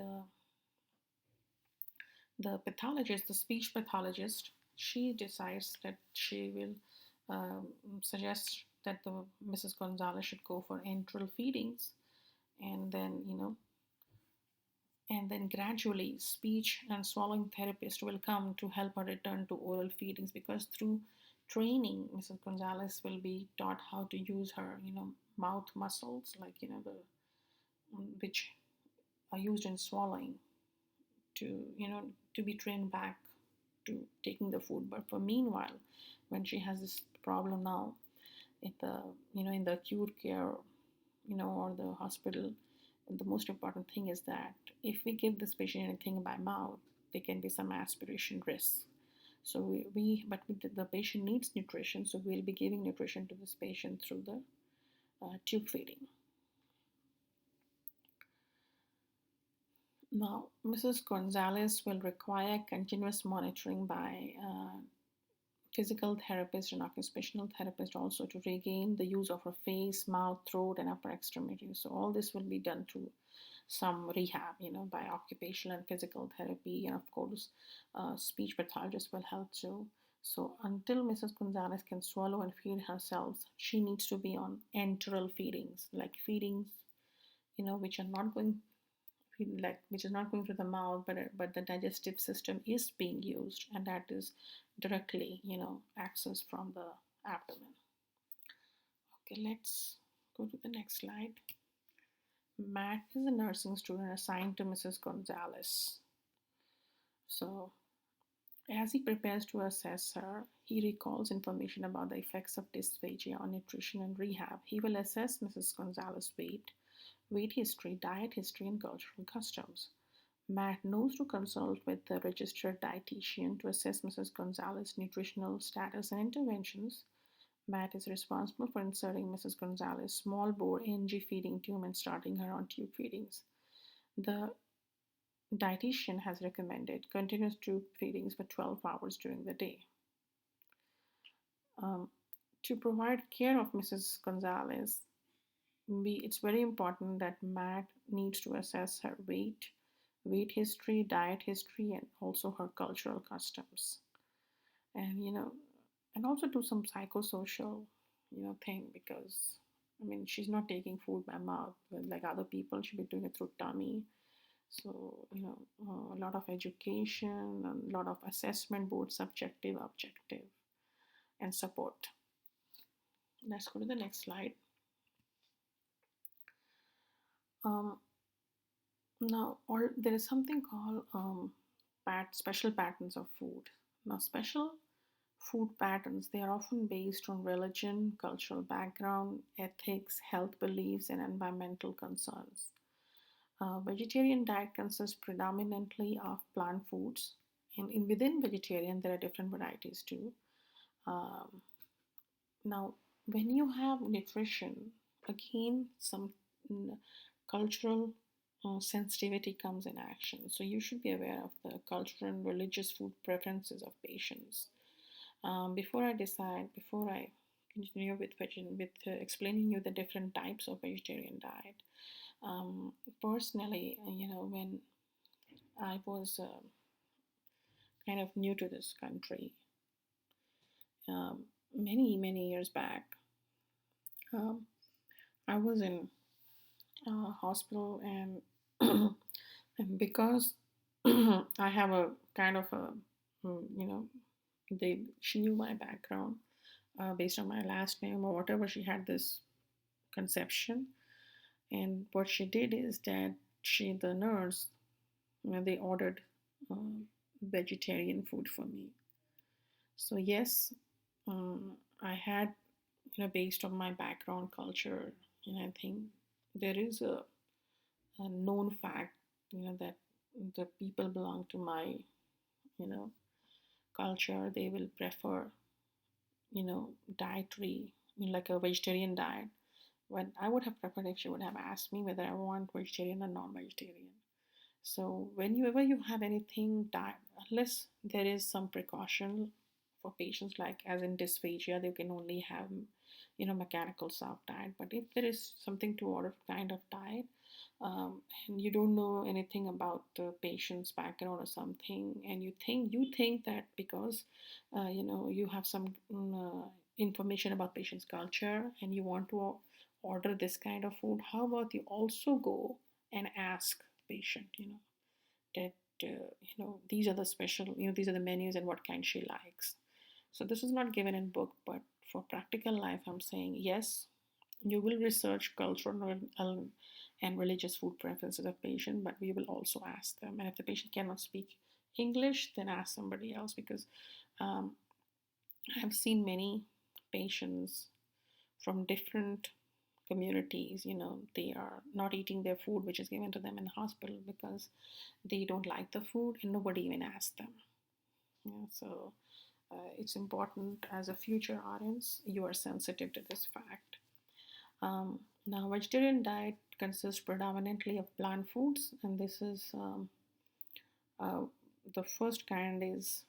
the pathologist, the speech pathologist, she decides that she will um, suggest that the Mrs. Gonzalez should go for enteral feedings, and then and then gradually speech and swallowing therapist will come to help her return to oral feedings, because through training Mrs. Gonzalez will be taught how to use her mouth muscles, like the which are used in swallowing, to to be trained back to taking the food. But for meanwhile, when she has this problem now in the in the acute care, or the hospital, the most important thing is that if we give this patient anything by mouth, there can be some aspiration risks. So the patient needs nutrition, so we'll be giving nutrition to this patient through the tube feeding. Now, Mrs. Gonzalez will require continuous monitoring by physical therapist and occupational therapist also to regain the use of her face, mouth, throat, and upper extremities. So all this will be done through some rehab, by occupational and physical therapy, and of course, speech pathologists will help too. So until Mrs. Gonzalez can swallow and feed herself, she needs to be on enteral feedings, like feedings, which are not going like which is not going through the mouth, but the digestive system is being used, and that is directly accessed from the abdomen. Okay, let's go to the next slide. Matt is a nursing student assigned to Mrs. Gonzalez. So As he prepares to assess her, he recalls information about the effects of dysphagia on nutrition and rehab. He will assess Mrs. Gonzalez's weight history, diet history, and cultural customs. Matt knows to consult with the registered dietitian to assess Mrs. Gonzalez's nutritional status and interventions. Matt is responsible for inserting Mrs. Gonzalez's small bore NG feeding tube and starting her on tube feedings. The dietitian has recommended continuous tube feedings for 12 hours during the day. Um, to provide care of Mrs. Gonzalez, it's very important that Matt needs to assess her weight history, diet history, and also her cultural customs. And and also do some psychosocial, thing, because she's not taking food by mouth like other people. She'll be doing it through tummy. So a lot of education, a lot of assessment, both subjective, objective, and support. Let's go to the next slide. Um, Now, or there is something called special patterns of food. Now, special food patterns, they are often based on religion, cultural background, ethics, health beliefs, and environmental concerns. Vegetarian diet consists predominantly of plant foods, and within vegetarian there are different varieties too. Um, Now, when you have nutrition, again, some mm, cultural sensitivity comes in action. So you should be aware of the cultural and religious food preferences of patients. Before I continue with explaining you the different types of vegetarian diet. Personally, when I was kind of new to this country, many years back, um, I was in hospital, and and because I have a kind of a you know they she knew my background based on my last name or whatever. She had this conception, and what she did is that the nurse, they ordered uh, vegetarian food for me. So yes, I had, based on my background, culture, and I think there is a known fact, that the people belong to my, you know, culture, they will prefer, dietary, like a vegetarian diet. What I would have preferred if she would have asked me whether I want vegetarian or non-vegetarian. So whenever you have anything diet, unless there is some precaution for patients like as in dysphagia, they can only have mechanical soft diet. But if there is something to order kind of diet, and you don't know anything about the patient's background or something, and you think that because you have some information about patient's culture and you want to order this kind of food, how about you also go and ask patient, that these are the special, these are the menus and what kind she likes. So this is not given in book, but for practical life, I'm saying yes, you will research cultural and religious food preferences of patient, but we will also ask them. And if the patient cannot speak English, then ask somebody else, because um, I have seen many patients from different communities, they are not eating their food which is given to them in the hospital because they don't like the food and nobody even asked them. So it's important as a future audience you are sensitive to this fact. Now, vegetarian diet consists predominantly of plant foods, and this is uh, the first kind is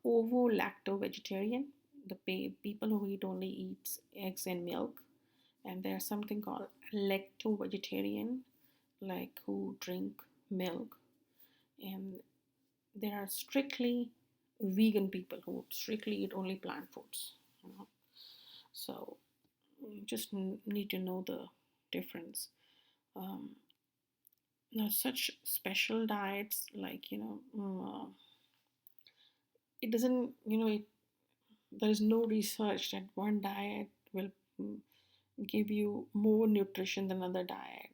ovo-lacto vegetarian. The people who eat only eats eggs and milk, and there's something called lacto vegetarian, like who drink milk, and there are strictly vegan people who strictly eat only plant foods. So you just need to know the difference. Um, Now, such special diets, like it doesn't, there is no research that one diet will mm, give you more nutrition than another diet.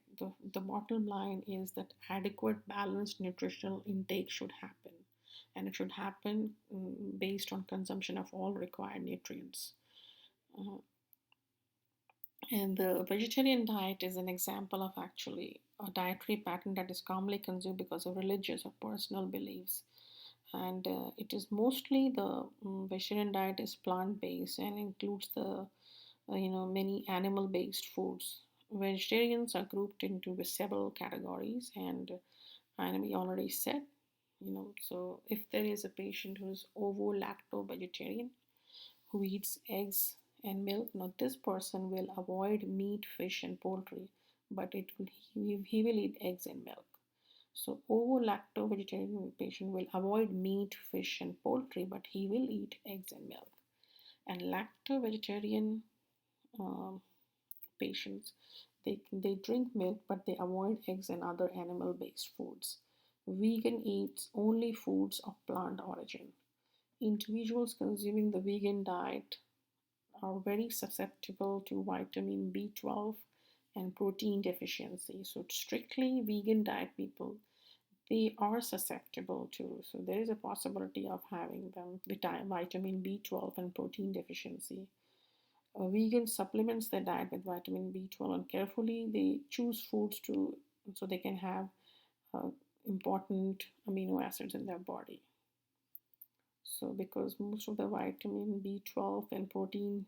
The bottom line is that adequate balanced nutritional intake should happen. and it should happen based on consumption of all required nutrients. Uh, and the vegetarian diet is an example of actually a dietary pattern that is commonly consumed because of religious or personal beliefs. And it is mostly the vegetarian diet is plant based and includes the many animal based foods. Vegetarians are grouped into several categories, and we already said, so if there is a patient who is ovo lacto vegetarian who eats eggs and milk, now this person will avoid meat, fish, and poultry, but he will eat eggs and milk. So, ovo lacto vegetarian patient will avoid meat, fish, and poultry, but he will eat eggs and milk. And lacto vegetarian um, patients, they drink milk, but they avoid eggs and other animal-based foods. Vegan eats only foods of plant origin. Individuals consuming the vegan diet are very susceptible to vitamin B12 and protein deficiency. So, strictly vegan diet people, they are susceptible to. So, there is a possibility of having them vitamin B12 and protein deficiency. A vegan supplements their diet with vitamin B12 and carefully they choose foods to so they can have uh, important amino acids in their body. So, because most of the vitamin B12 and protein,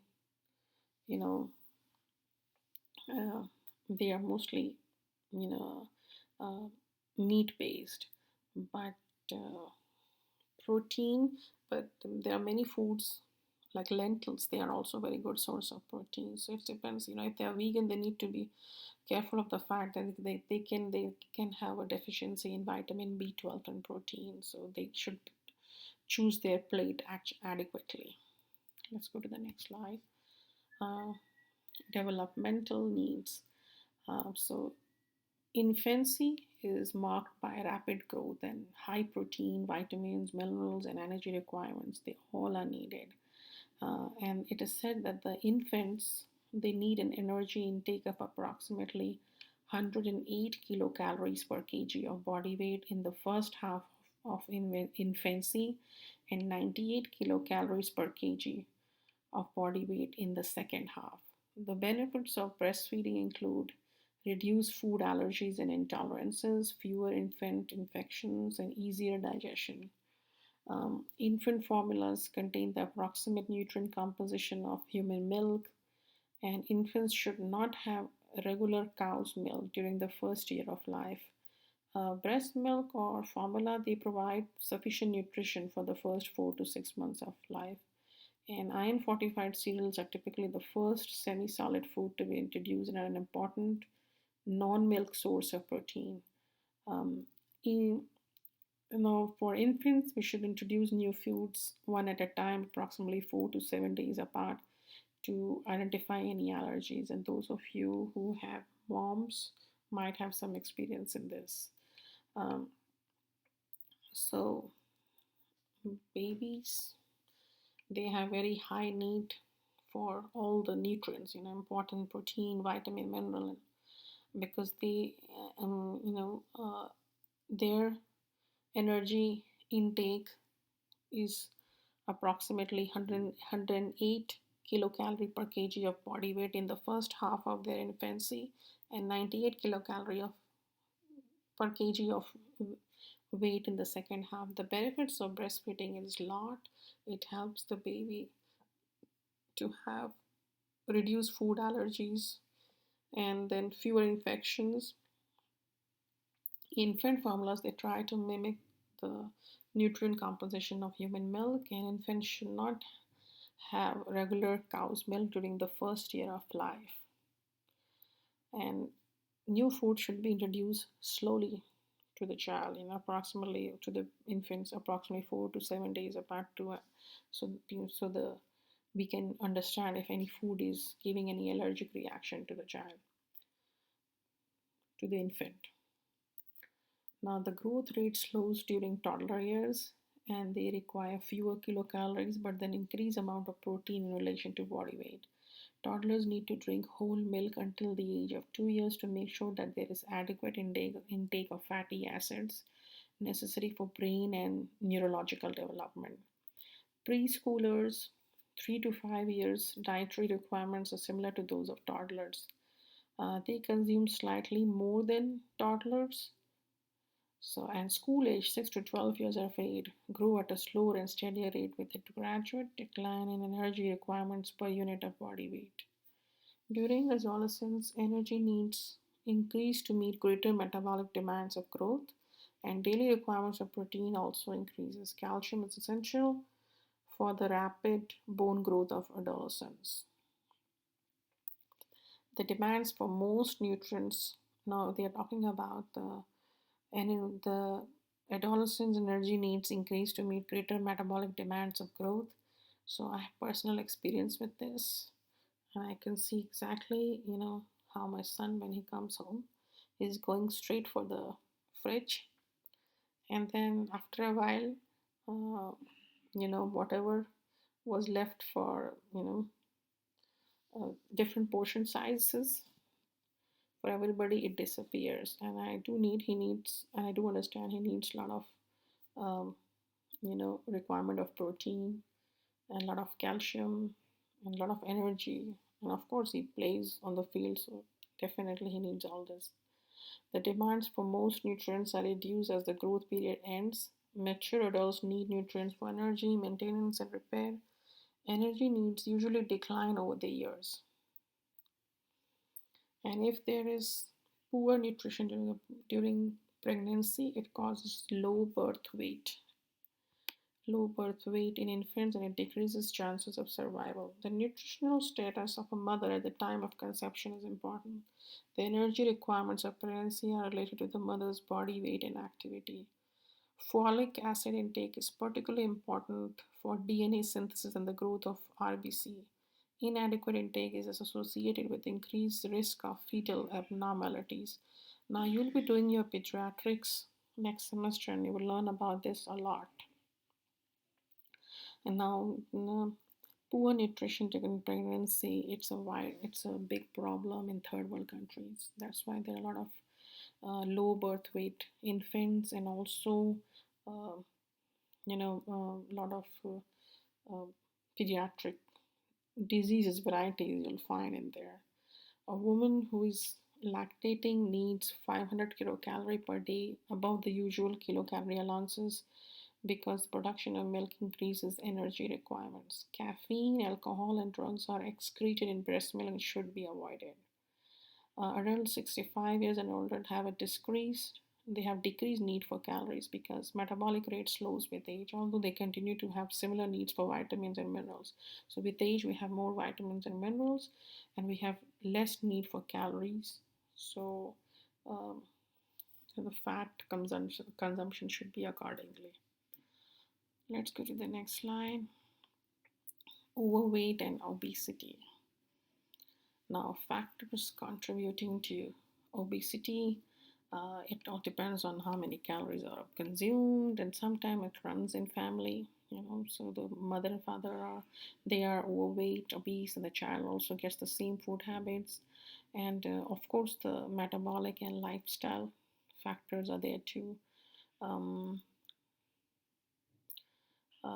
you know, uh, they are mostly, you know, uh, meat based, but uh, protein. But there are many foods like lentils. They are also a very good source of protein. So it depends. If they are vegan, they need to be careful of the fact that they can have a deficiency in vitamin B12 and protein. So they should choose their plate adequately. Let's go to the next slide. Uh, Developmental needs. So infancy is marked by rapid growth and high protein, vitamins, minerals, and energy requirements. They all are needed. And it is said that the infants they need an energy intake of approximately 108 kilocalories per kg of body weight in the first half of infancy and 98 kilocalories per kg of body weight in the second half. The benefits of breastfeeding include reduced food allergies and intolerances, fewer infant infections, and easier digestion. Infant formulas contain the approximate nutrient composition of human milk, and infants should not have regular cow's milk during the first year of life. Breast milk or formula they provide sufficient nutrition for the first 4 to 6 months of life. And iron fortified cereals are typically the first semi solid food to be introduced and are an important non milk source of protein. Um, in, for infants, we should introduce new foods one at a time, approximately 4 to 7 days apart, to identify any allergies. And those of you who have moms might have some experience in this. Um, so, babies, they have very high need for all the nutrients, important protein, vitamin, mineral, because their energy intake is approximately 108 kilocalorie per kg of body weight in the first half of their infancy and 98 kilocalorie per kg of weight in the second half. The benefits of breastfeeding is a lot. It helps the baby to have reduced food allergies and then fewer infections. Infant formulas they try to mimic the nutrient composition of human milk, and infants should not have regular cow's milk during the first year of life. And new food should be introduced slowly to the child, approximately to the infants, approximately 4 to 7 days apart, so the we can understand if any food is giving any allergic reaction to the child, to the infant. Now, the growth rate slows during toddler years and they require fewer kilocalories but then increase amount of protein in relation to body weight. Toddlers need to drink whole milk until the age of 2 years to make sure that there is adequate intake of fatty acids necessary for brain and neurological development. Preschoolers, 3 to 5 years, dietary requirements are similar to those of toddlers. They consume slightly more than toddlers. So, and school age 6 to 12 years of age grow at a slower and steadier rate with a gradual decline in energy requirements per unit of body weight. During adolescence, energy needs increase to meet greater metabolic demands of growth, and daily requirements of protein also increases. Calcium is essential for the rapid bone growth of adolescents. The demands for most nutrients, now they are talking about the adolescents' energy needs increase to meet greater metabolic demands of growth. So I have personal experience with this, and I can see exactly, how my son, when he comes home, is going straight for the fridge, and then after a while, uh, whatever was left for, different portion sizes for everybody, it disappears. And he needs, and I do understand he needs a lot of, um, requirement of protein and a lot of calcium and a lot of energy. And of course, he plays on the field, so definitely he needs all this. The demands for most nutrients are reduced as the growth period ends. Mature adults need nutrients for energy, maintenance, and repair. Energy needs usually decline over the years. And if there is poor nutrition during pregnancy, it causes low birth weight in infants, and it decreases chances of survival. The nutritional status of a mother at the time of conception is important. The energy requirements of pregnancy are related to the mother's body weight and activity. Folic acid intake is particularly important for DNA synthesis and the growth of RBC. Inadequate intake is associated with increased risk of fetal abnormalities. Now, you'll be doing your pediatrics next semester and you will learn about this a lot. And now, poor nutrition during pregnancy, it's a big problem in third world countries. That's why there are a lot of low birth weight infants, and also uh, a lot of pediatric diseases varieties you'll find in there. A woman who is lactating needs 500 kilocalorie per day above the usual kilocalorie allowances because production of milk increases energy requirements. Caffeine, alcohol, and drugs are excreted in breast milk and should be avoided. Adults 65 years and older have decreased need for calories because metabolic rate slows with age, although they continue to have similar needs for vitamins and minerals. So with age, we have more vitamins and minerals, and we have less need for calories. So, um, the fat consumption should be accordingly. Let's go to the next slide. Overweight and obesity. Now, factors contributing to obesity, it all depends on how many calories are consumed, and sometimes it runs in family. So the mother and father are overweight, obese, and the child also gets the same food habits. And of course, the metabolic and lifestyle factors are there too. Um,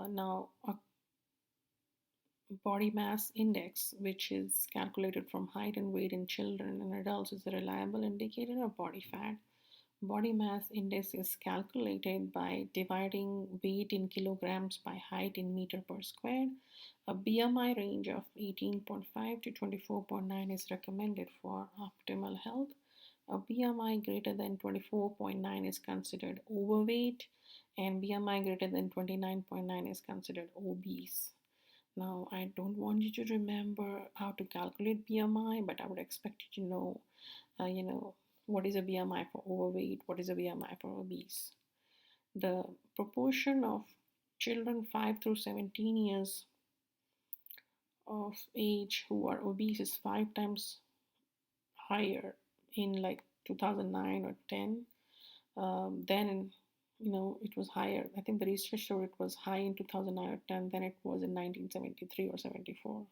now, a body mass index, which is calculated from height and weight in children and adults, is a reliable indicator of body fat. Body mass index is calculated by dividing weight in kilograms by height in meter per square. A BMI range of 18.5 to 24.9 is recommended for optimal health. A BMI greater than 24.9 is considered overweight, and BMI greater than 29.9 is considered obese. Now, I don't want you to remember how to calculate BMI, but I would expect you to know, what is a BMI for overweight, what is a BMI for obese. The proportion of children 5 through 17 years of age who are obese is 5 times higher in like 2009 or 10. Then it was higher. I think the research showed it was high in 2009 or 10 than it was in 1973 or 74.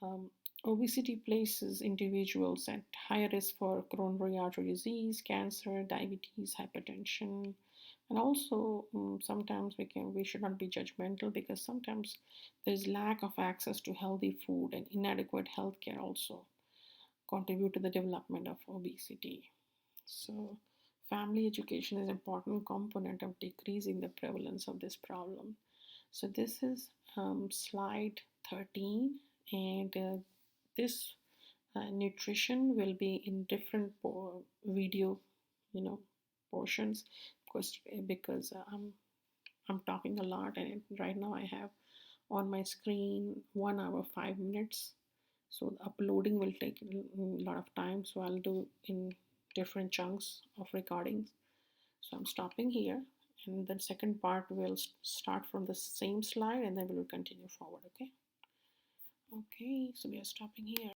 Um, Obesity places individuals at higher risk for coronary artery disease, cancer, diabetes, hypertension, And also, sometimes we should not be judgmental, because sometimes there's lack of access to healthy food and inadequate healthcare also contribute to the development of obesity. So, family education is an important component of decreasing the prevalence of this problem. So, this is slide 13, and this nutrition will be in different video, you know, portions, because I'm talking a lot, and right now I have on my screen 1 hour 5 minutes. So uploading will take a lot of time. So I'll do in different chunks of recordings. So I'm stopping here, and the second part will start from the same slide, and then we will continue forward. Okay. Okay. So we are stopping here.